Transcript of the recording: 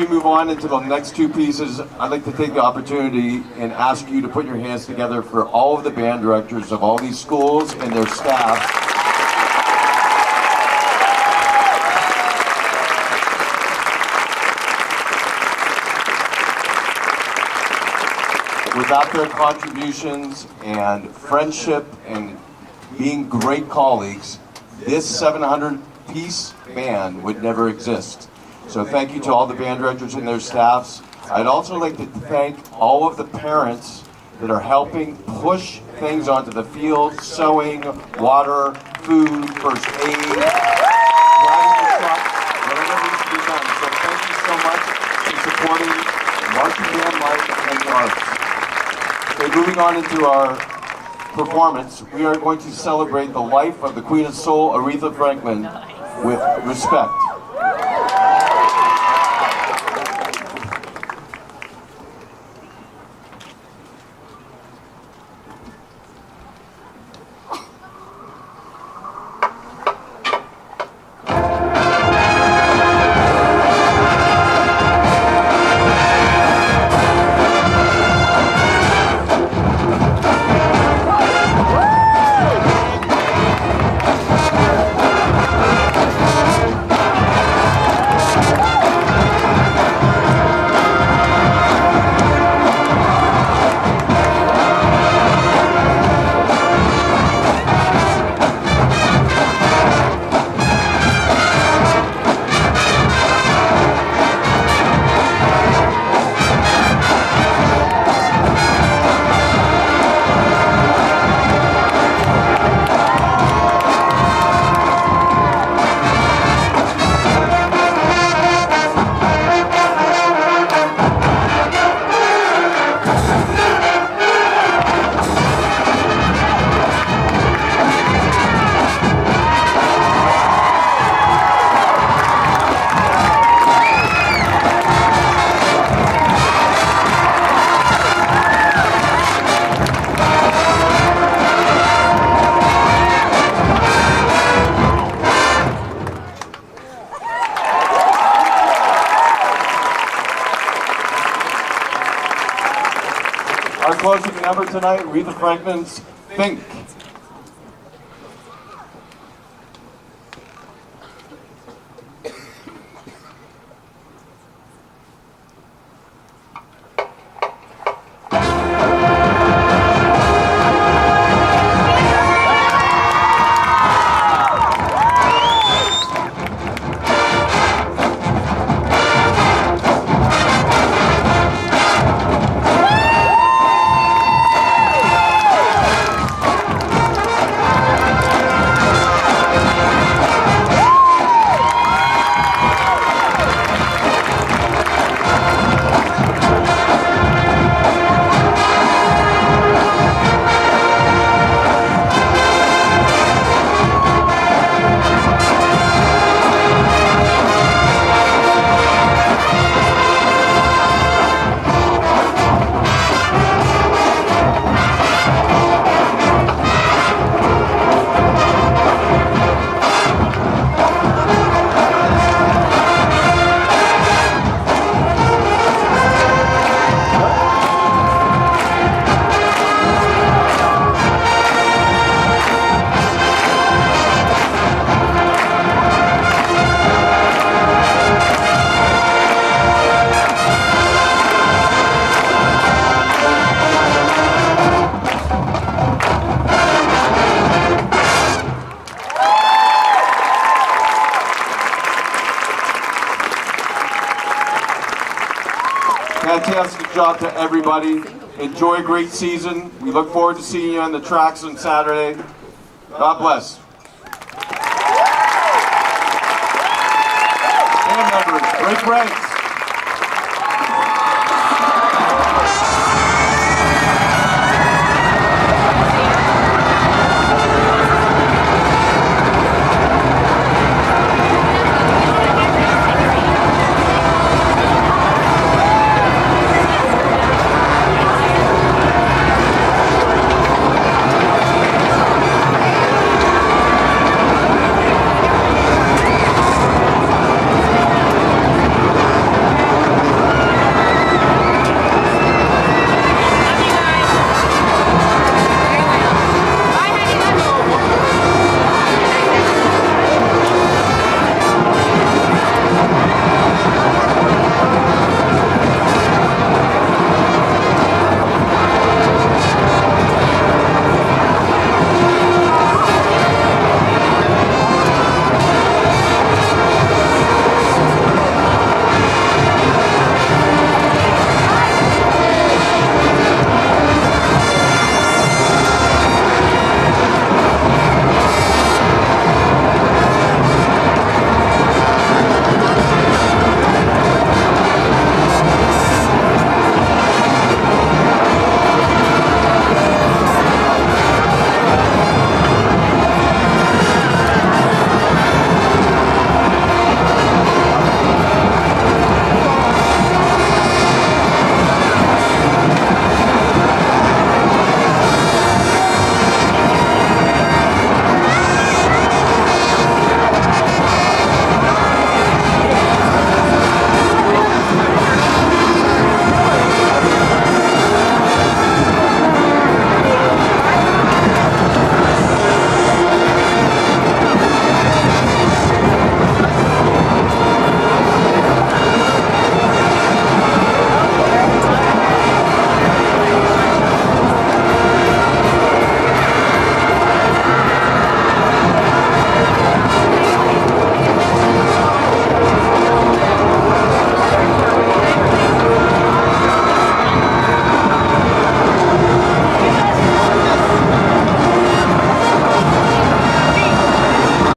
move on into the next two pieces, I'd like to take the opportunity and ask you to put your hands together for all of the band directors of all these schools and their staff. Without their contributions and friendship and being great colleagues, this 700-piece band would never exist. So thank you to all the band directors and their staffs. I'd also like to thank all of the parents that are helping push things onto the field: sewing, water, food, first aid, driving the truck, whatever needs to be done. So thank you so much for supporting marching band life and arts. Okay, moving on into our performance, we are going to celebrate the life of the Queen of Soul, Aretha Franklin, with respect. Our closing number tonight, Aretha Franklin's Think. Fantastic job to everybody. Enjoy a great season. We look forward to seeing you on the tracks on Saturday. God bless. Band members, break ranks.